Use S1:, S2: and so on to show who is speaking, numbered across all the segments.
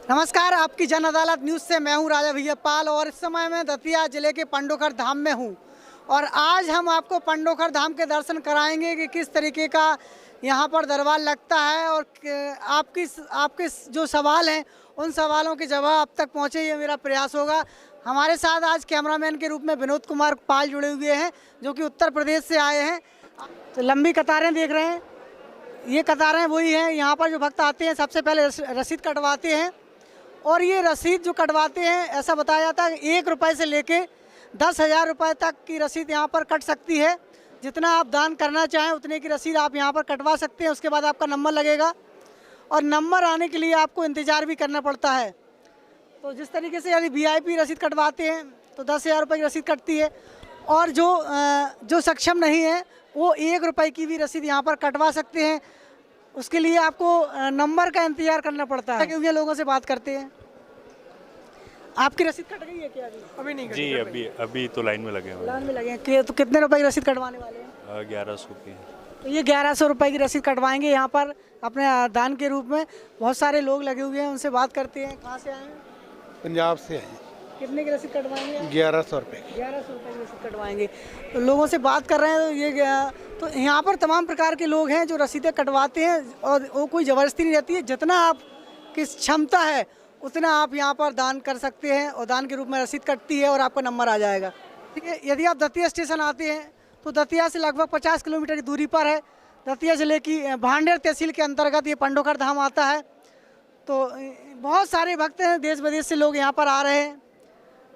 S1: नमस्कार, आपकी जन अदालत न्यूज़ से मैं हूं राजा भैया पाल और इस समय मैं दतिया जिले के पंडोखर धाम में हूं और आज हम आपको पंडोखर धाम के दर्शन कराएंगे कि किस तरीके का यहां पर दरबार लगता है और आपके जो सवाल हैं उन सवालों के जवाब अब तक पहुंचे, ये मेरा प्रयास होगा। हमारे साथ आज कैमरामैन के रूप में विनोद कुमार पाल जुड़े हुए हैं जो कि उत्तर प्रदेश से आए हैं। तो लंबी कतारें देख रहे हैं, ये कतारें वही हैं। यहाँ पर जो भक्त आते हैं सबसे पहले रसीद कटवाते हैं और ये रसीद जो कटवाते हैं ऐसा बताया जाता है 1 रुपये से लेके 10,000 रुपये तक की रसीद यहाँ पर कट सकती है। जितना आप दान करना चाहें उतने की रसीद आप यहाँ पर कटवा सकते हैं। उसके बाद आपका नंबर लगेगा और नंबर आने के लिए आपको इंतज़ार भी करना पड़ता है। तो जिस तरीके से यदि VIP रसीद कटवाते हैं तो 10,000 रुपये की रसीद कटती है और जो सक्षम नहीं है वो 1 रुपये की भी रसीद यहाँ पर कटवा सकते हैं। उसके लिए आपको नंबर का इंतज़ार करना पड़ता है क्योंकि लोगों से बात करते हैं। आपकी रसीद कट गई है क्या अभी नहीं कटी?
S2: जी अभी तो लाइन में लगे हैं।
S1: लाइन में लगे हैं तो कितने रुपए की रसीद कटवाने वाले हैं?
S2: 1100 की।
S1: तो ये 1100 रुपये की रसीद कटवाएंगे यहाँ पर अपने दान के रूप में। बहुत सारे लोग लगे हुए हैं, उनसे बात करते हैं। कहाँ से आए हैं?
S3: पंजाब से है।
S1: कितने की रसीद कटवाएंगे?
S3: 1100 रुपये की।
S1: 1100 रुपये की रसीद कटवाएंगे। तो लोगों से बात कर रहे हैं तो यहाँ पर तमाम प्रकार के लोग हैं जो रसीदें कटवाते हैं और वो कोई ज़बरदस्ती नहीं रहती है। जितना आपकी क्षमता है उतना आप यहाँ पर दान कर सकते हैं और दान के रूप में रसीद कटती है और आपका नंबर आ जाएगा। ठीक है, यदि आप दतिया स्टेशन आते हैं तो दतिया से लगभग 50 किलोमीटर की दूरी पर है। दतिया ज़िले की भांडेर तहसील के अंतर्गत ये पंडोखर धाम आता है। तो बहुत सारे भक्त हैं, देश विदेश से लोग यहाँ पर आ रहे हैं,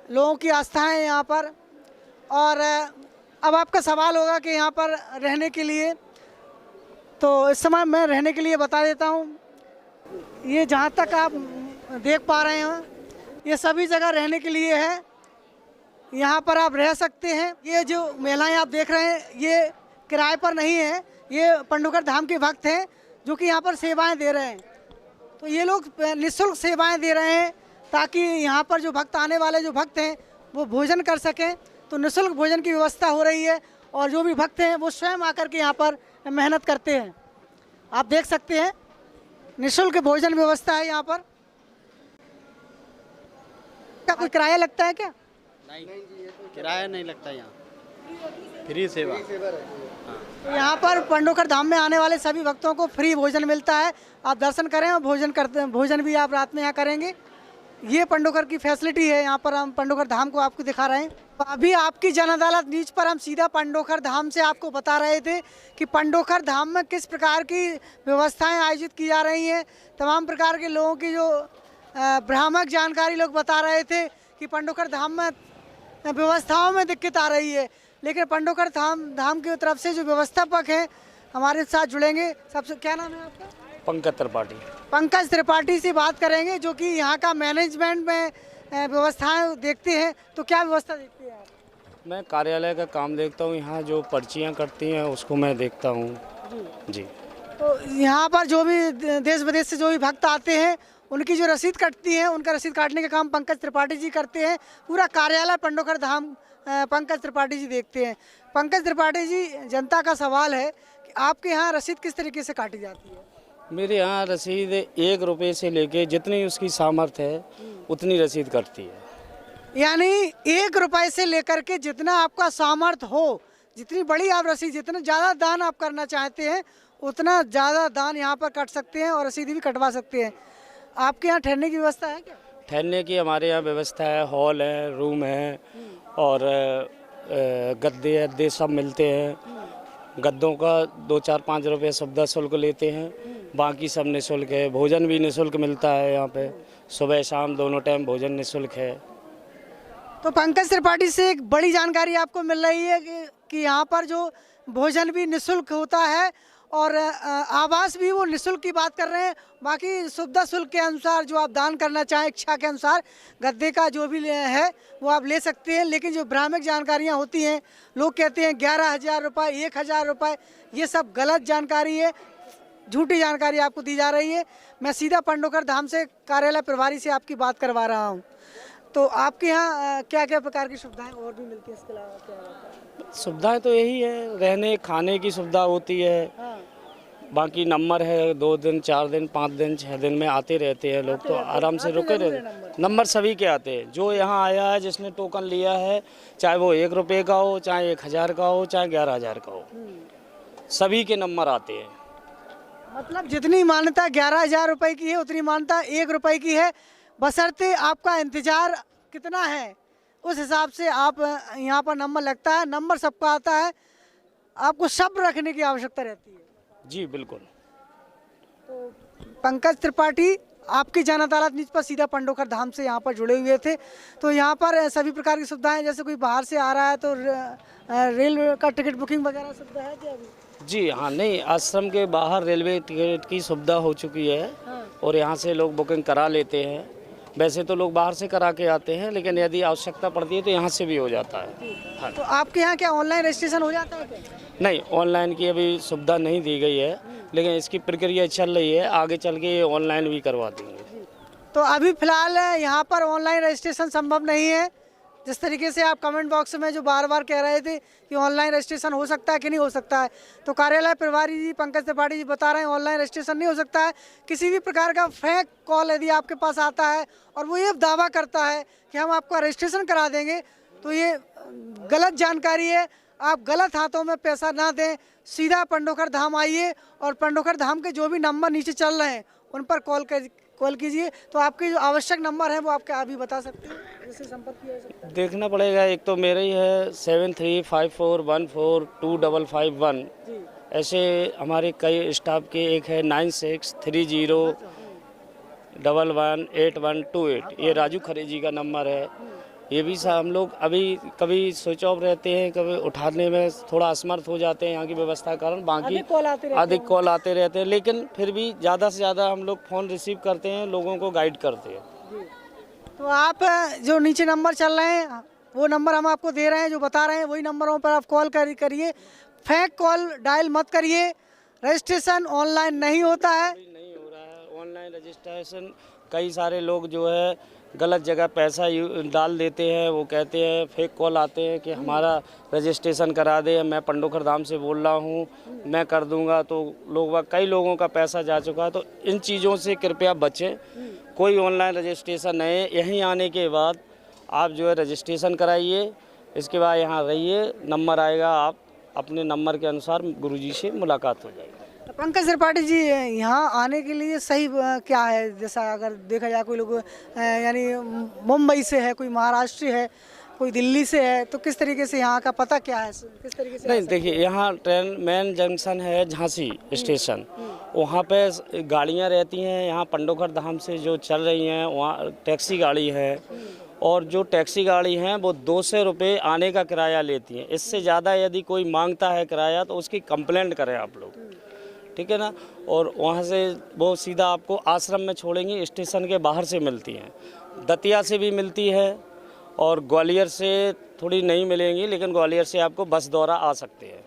S1: लोगों की आस्था है यहाँ पर। और अब आपका सवाल होगा कि यहाँ पर रहने के लिए, तो इस समय मैं रहने के लिए बता देता हूँ। ये जहाँ तक आप देख पा रहे हैं ये सभी जगह रहने के लिए है। यहाँ पर आप रह सकते हैं। ये जो महिलाएं आप देख रहे हैं ये किराए पर नहीं है, ये पंडोखर धाम के भक्त हैं जो कि यहाँ पर सेवाएं दे रहे हैं। तो ये लोग निःशुल्क सेवाएं दे रहे हैं ताकि यहाँ पर जो भक्त आने वाले जो भक्त हैं वो भोजन कर सकें। तो निःशुल्क भोजन की व्यवस्था हो रही है और जो भी भक्त हैं वो स्वयं आकर के यहाँ पर मेहनत करते हैं। आप देख सकते हैं निःशुल्क भोजन व्यवस्था है यहाँ पर। क्या कोई किराया लगता है क्या?
S4: नहीं, किराया नहीं लगता, यहाँ फ्री सेवा।
S1: तो यहाँ पर पंडोखर धाम में आने वाले सभी भक्तों को फ्री भोजन मिलता है। आप दर्शन करें और भोजन भी आप रात में यहाँ करेंगे। ये पंडोखर की फैसिलिटी है। यहाँ पर हम पंडोखर धाम को आपको दिखा रहे हैं। तो अभी आपकी जन अदालत न्यूज़ पर हम सीधा पंडोखर धाम से आपको बता रहे थे कि पंडोखर धाम में किस प्रकार की व्यवस्थाएं आयोजित की जा रही हैं। तमाम प्रकार के लोगों की जो भ्रामक जानकारी लोग बता रहे थे कि पंडोखर धाम में व्यवस्थाओं में दिक्कत आ रही है, लेकिन पंडोखर धाम की तरफ से जो व्यवस्थापक हैं हमारे साथ जुड़ेंगे। सबसे क्या नाम है आपका?
S4: पंकज त्रिपाठी।
S1: पंकज त्रिपाठी से बात करेंगे जो कि यहाँ का मैनेजमेंट में व्यवस्थाएं देखते हैं। तो क्या व्यवस्था देखते हैं आप?
S4: मैं कार्यालय का काम देखता हूँ, यहाँ जो पर्चियाँ कटती हैं उसको मैं देखता हूँ जी।
S1: तो यहाँ पर जो भी देश विदेश से जो भी भक्त आते हैं उनकी जो रसीद कटती है उनका रसीद काटने का काम पंकज त्रिपाठी जी करते हैं। पूरा कार्यालय पंडोखर धाम पंकज त्रिपाठी जी देखते हैं। पंकज त्रिपाठी जी, जनता का सवाल है कि आपके यहाँ रसीद किस तरीके से काटी जाती है?
S4: मेरे यहाँ रसीद 1 रुपये से लेके जितनी उसकी सामर्थ्य है उतनी रसीद कटती है।
S1: यानी 1 रुपये से लेकर के जितना आपका सामर्थ्य हो, जितनी बड़ी आप रसीद, जितना ज़्यादा दान आप करना चाहते हैं उतना ज़्यादा दान यहाँ पर कट सकते हैं और रसीद भी कटवा सकते हैं। आपके यहाँ ठहरने की व्यवस्था है क्या?
S4: ठहरने की हमारे यहाँ व्यवस्था है, हॉल है, रूम है और गद्दे अद्दे सब मिलते हैं। गद्दों का 2-4-5 रुपये सुविधा शुल्क लेते हैं, बाकी सब निःशुल्क है। भोजन भी निःशुल्क मिलता है यहाँ पे, सुबह शाम दोनों टाइम भोजन निःशुल्क है।
S1: तो पंकज त्रिपाठी से एक बड़ी जानकारी आपको मिल रही है कि यहाँ पर जो भोजन भी निःशुल्क होता है और आवास भी वो निःशुल्क की बात कर रहे हैं। बाकी सुविधा शुल्क के अनुसार जो आप दान करना चाहें इच्छा के अनुसार गद्दे का जो भी है वो आप ले सकते हैं। लेकिन जो भ्रामक जानकारियाँ होती हैं, लोग कहते हैं 11,000 रुपये, 1,000 रुपये, ये सब गलत जानकारी है, झूठी जानकारी आपको दी जा रही है। मैं सीधा पंडोखर धाम से कार्यालय प्रभारी से आपकी बात करवा रहा हूँ। तो आपके यहाँ क्या क्या प्रकार की सुविधाएं और भी मिलती है? इसके अलावा क्या होता है?
S4: सुविधाएं तो यही है, रहने खाने की सुविधा होती है।
S1: हाँ।
S4: बाकी नंबर है 2 दिन 4 दिन 5 दिन 6 दिन में आते रहते हैं लोग, तो आराम से रुके रहते। नंबर सभी के आते हैं, जो यहाँ आया है जिसने टोकन लिया है, चाहे वो 1 रुपये का हो, चाहे 1000 का हो, चाहे 11,000 का हो, सभी के नंबर आते हैं।
S1: मतलब जितनी मान्यता 11,000 रुपए की है उतनी मान्यता 1 रुपए की है, बशर्ते आपका इंतजार कितना है उस हिसाब से आप यहाँ पर नंबर लगता है। नंबर सबका आता है, आपको सब्र रखने की आवश्यकता रहती है।
S4: जी बिल्कुल।
S1: तो पंकज त्रिपाठी आपकी जन अदालत न्यूज़ पर सीधा पंडोखर धाम से यहाँ पर जुड़े हुए थे। तो यहाँ पर सभी प्रकार की सुविधाएं, जैसे कोई बाहर से आ रहा है तो रेल का टिकट बुकिंग वगैरह सुविधा है क्या अभी?
S4: जी हाँ, नहीं, आश्रम के बाहर रेलवे टिकट की सुविधा हो चुकी है और यहाँ से लोग बुकिंग करा लेते हैं। वैसे तो लोग बाहर से करा के आते हैं, लेकिन यदि आवश्यकता पड़ती है तो यहाँ से भी हो जाता है। हाँ।
S1: तो आपके यहाँ क्या ऑनलाइन रजिस्ट्रेशन हो जाता है क्या?
S4: नहीं, ऑनलाइन की अभी सुविधा नहीं दी गई है, लेकिन इसकी प्रक्रिया चल रही है, आगे चल के ये ऑनलाइन भी करवा देंगे।
S1: तो अभी फिलहाल यहाँ पर ऑनलाइन रजिस्ट्रेशन संभव नहीं है। जिस तरीके से आप कमेंट बॉक्स में जो बार बार कह रहे थे कि ऑनलाइन रजिस्ट्रेशन हो सकता है कि नहीं हो सकता है, तो कार्यालय प्रभारी जी पंकज त्रिपाठी जी बता रहे हैं ऑनलाइन रजिस्ट्रेशन नहीं हो सकता है। किसी भी प्रकार का फेक कॉल यदि आपके पास आता है और वो ये दावा करता है कि हम आपका रजिस्ट्रेशन करा देंगे, तो ये गलत जानकारी है। आप गलत हाथों में पैसा ना दें, सीधा पंडोखर धाम आइए और पंडोखर धाम के जो भी नंबर नीचे चल रहे हैं उन पर कॉल कीजिए। तो आपके जो आवश्यक नंबर हैं वो आप क्या अभी बता सकते हैं, जिससे संपर्क किया जा सकता है?
S4: देखना पड़ेगा, एक तो मेरा ही है 7354142551। ऐसे हमारे कई स्टाफ के एक है 9630118128, ये राजू खरे जी का नंबर है। ये भी हम लोग अभी कभी स्विच ऑफ रहते हैं, कभी उठाने में थोड़ा असमर्थ हो जाते हैं यहाँ की व्यवस्था के कारण, बाकी अधिक कॉल आते रहते हैं, लेकिन फिर भी ज़्यादा से ज़्यादा हम लोग फ़ोन रिसीव करते हैं, लोगों को गाइड करते हैं।
S1: तो आप जो नीचे नंबर चल रहे हैं वो नंबर हम आपको दे रहे हैं, जो बता रहे हैं वही नंबरों पर आप कॉल करिए। फेक कॉल डायल मत करिए। रजिस्ट्रेशन ऑनलाइन नहीं होता है,
S4: नहीं हो रहा है ऑनलाइन रजिस्ट्रेशन। कई सारे लोग जो है गलत जगह पैसा डाल देते हैं, वो कहते हैं, फेक कॉल आते हैं कि हमारा रजिस्ट्रेशन करा दे, मैं पंडोखर धाम से बोल रहा हूँ, मैं कर दूंगा। तो कई लोगों का पैसा जा चुका है। तो इन चीज़ों से कृपया बचें। कोई ऑनलाइन रजिस्ट्रेशन नहीं है। यहीं आने के बाद आप जो है रजिस्ट्रेशन कराइए, इसके बाद यहाँ रहिए, नंबर आएगा, आप अपने नंबर के अनुसार गुरुजी से मुलाकात हो जाएगी।
S1: पंकज त्रिपाठी जी यहाँ आने के लिए सही क्या है? जैसा अगर देखा जाए, कोई लोग यानी मुंबई से है, कोई महाराष्ट्र है, कोई दिल्ली से है, तो किस तरीके से यहाँ का पता क्या है, किस तरीके से?
S4: नहीं, देखिए, यहाँ ट्रेन मेन जंक्शन है झांसी स्टेशन, वहाँ पे गाड़ियाँ रहती हैं। यहाँ पंडोखर धाम से जो चल रही हैं वहाँ टैक्सी गाड़ी है, और जो टैक्सी गाड़ी हैं वो 200 रुपये आने का किराया लेती हैं। इससे ज़्यादा यदि कोई मांगता है किराया तो उसकी कंप्लेंट करें आप लोग, ठीक है ना। और वहाँ से वो सीधा आपको आश्रम में छोड़ेंगी, स्टेशन के बाहर से मिलती हैं, दतिया से भी मिलती है और ग्वालियर से थोड़ी नहीं मिलेंगी, लेकिन ग्वालियर से आपको बस द्वारा आ सकते हैं।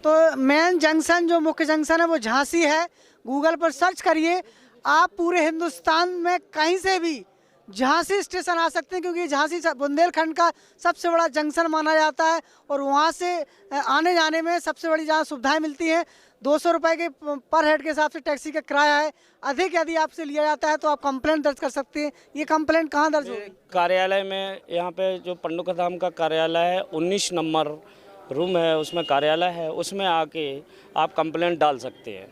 S1: तो मेन जंक्शन जो मुख्य जंक्शन है वो झांसी है। गूगल पर सर्च करिए, आप पूरे हिंदुस्तान में कहीं से भी झांसी स्टेशन आ सकते हैं, क्योंकि झांसी बुंदेलखंड का सबसे बड़ा जंक्शन माना जाता है और वहाँ से आने जाने में सबसे बड़ी जहाँ सुविधाएं मिलती हैं। 200 रुपये के पर हेड के हिसाब से टैक्सी का किराया है। अधिक यदि आपसे लिया जाता है तो आप कंप्लेंट दर्ज कर सकते हैं। ये कंप्लेंट कहाँ दर्ज होगी? यह
S4: में यहाँ पे जो पंडोखर धाम का कार्यालय है, 19 नंबर रूम है, उसमें कार्यालय है, उसमें आके आप कंप्लेंट डाल सकते हैं।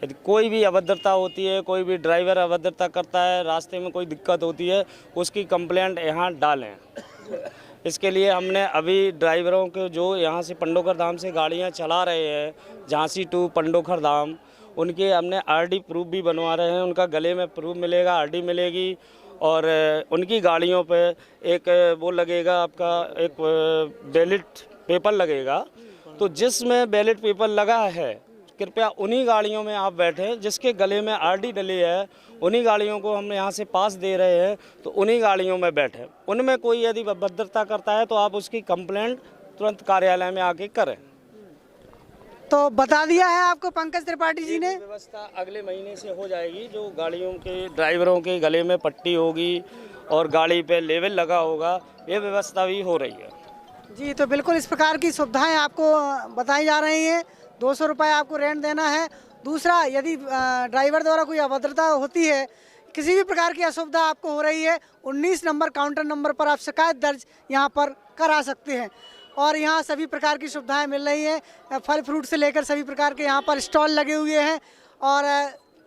S4: यदि कोई भी अभद्रता होती है, कोई भी ड्राइवर अभद्रता करता है, रास्ते में कोई दिक्कत होती है, उसकी कंप्लेंट यहाँ डालें। इसके लिए हमने अभी ड्राइवरों के जो यहाँ से पंडोखर धाम से गाड़ियाँ चला रहे हैं झांसी टू पंडोखर धाम, उनके हमने आरडी प्रूफ भी बनवा रहे हैं। उनका गले में प्रूफ मिलेगा, आरडी मिलेगी, और उनकी गाड़ियों पे एक वो लगेगा, आपका एक बैलेट पेपर लगेगा। तो जिसमें बैलेट पेपर लगा है, कृपया उन्हीं गाड़ियों में आप बैठें जिसके गले में आरडी डली है। उन्हीं गाड़ियों को हम यहाँ से पास दे रहे हैं, तो उन्हीं गाड़ियों में बैठें। उनमें कोई यदि अभद्रता करता है तो आप उसकी कंप्लेंट तुरंत कार्यालय में आके करें।
S1: तो बता दिया है आपको पंकज त्रिपाठी जी ने।
S4: व्यवस्था अगले महीने से हो जाएगी। जो गाड़ियों के ड्राइवरों के गले में पट्टी होगी और गाड़ी पे लेवल लगा होगा, ये व्यवस्था भी हो रही है।
S1: जी, तो बिल्कुल इस प्रकार की सुविधाएं आपको बताई जा रही हैं। 200 रुपये आपको रेंट देना है। दूसरा, यदि ड्राइवर द्वारा कोई अभद्रता होती है, किसी भी प्रकार की असुविधा आपको हो रही है, 19 नंबर काउंटर नंबर पर आप शिकायत दर्ज यहाँ पर करा सकते हैं। और यहाँ सभी प्रकार की सुविधाएं मिल रही हैं, फल फ्रूट से लेकर सभी प्रकार के यहाँ पर स्टॉल लगे हुए हैं और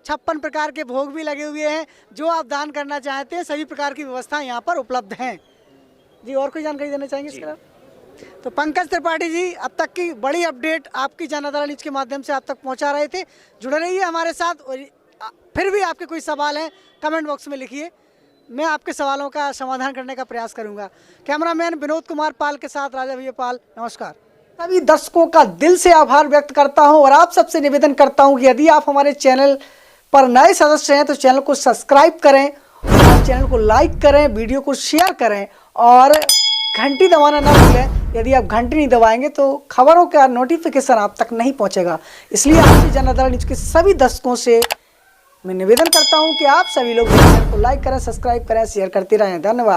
S1: 56 प्रकार के भोग भी लगे हुए हैं। जो आप दान करना चाहते हैं सभी प्रकार की व्यवस्थाएं यहाँ पर उपलब्ध हैं। जी, और कोई जानकारी देना चाहेंगे इसके अलावा? तो पंकज त्रिपाठी जी अब तक की बड़ी अपडेट आपकी जनआदरण न्यूज़ के माध्यम से आप तक पहुँचा रहे थे। जुड़े रहिए हमारे साथ, और फिर भी आपके कोई सवाल हैं कमेंट बॉक्स में लिखिए, मैं आपके सवालों का समाधान करने का प्रयास करूंगा। कैमरामैन विनोद कुमार पाल के साथ राजा भैया पाल, नमस्कार। सभी दर्शकों का दिल से आभार व्यक्त करता हूं और आप सबसे निवेदन करता हूं कि यदि आप हमारे चैनल पर नए सदस्य हैं तो चैनल को सब्सक्राइब करें और चैनल को लाइक करें, वीडियो को शेयर करें और घंटी दबाना ना भूलें। यदि आप घंटी नहीं दबाएंगे तो खबरों का नोटिफिकेशन आप तक नहीं पहुँचेगा। इसलिए आपकी जनआदरण न्यूज़ के सभी दर्शकों से मैं निवेदन करता हूं कि आप सभी लोग चैनल को लाइक करें, सब्सक्राइब करें, शेयर करते रहें। धन्यवाद।